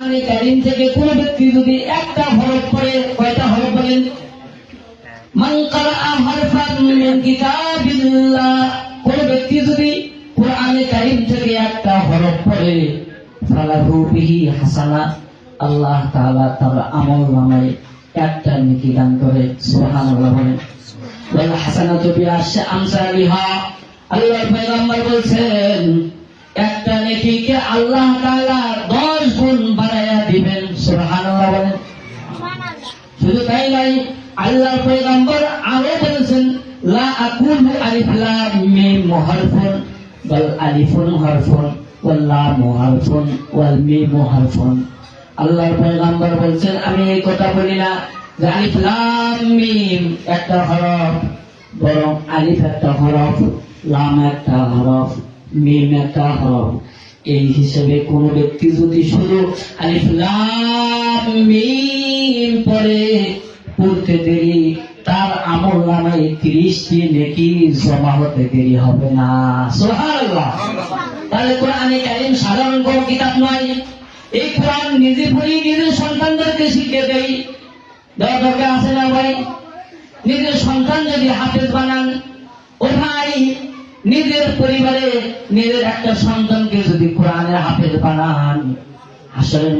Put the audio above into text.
কোরআনে কারীম থেকে কোন ব্যক্তি যদি একটা হরফ পড়ে, কয়টা হরফ বলেন? মান ক্বারাআ হারফান মিন কিতাবিল্লাহ, কোন ব্যক্তি যদি কোরআনে কারীম থেকে একটা হরফ পড়ে, ফালাহু বিহি হাসানা, আল্লাহ তাআলা তার আমলনামায় একটা নেকি দান করে। সুবহানাল্লাহ বলেন। ওয়াল হাসানাতু বিআশরি আমসালিহা, আল্লাহর পয়গম্বর বলেন একটা নেকিকে আল্লাহ তাআলা 10 গুণ বাড়ায়া দিবেন। সুবহানাল্লাহ বলেন। শুধু তাই নয়, আল্লাহর পয়গম্বর আরো বলেছেন লা আকুলু আলিফ লাম মিম হারফুন বাল আলিফুন হারফুন ওয়াল লাম হারফুন ওয়াল মিম হারফুন। আল্লাহর পয়গম্বর বলেছেন আমি এই কথা বলি না যে আলিফ লাম মিম একটা হরফ, বরং আলিফ একটা হরফ, লাম একটা হরফ, মিম একটা হরফ। এই হিসেবে কোন ব্যক্তি যদি শুধু আলিফ লাম মিম পড়তে দেরি, তার আমলনামায় 30টি নেকি জমা হতে দেরি হবে না। সুবহানাল্লাহ। তাহলে কোরআনে কারীম সাধারণ কোনো কিতাব নয়। এই কোরআন নিজে পড়ি নিজের সন্তানদেরকে শিখিয়ে দেই, দেওয়া দরকার আছে না ভাই? নিজের সন্তান যদি হাফেজ বানান, ও ভাই নিজের পরিবারে নিজের একটা সন্তানকে যদি কোরআনের হাফেজ বানান, হাসরের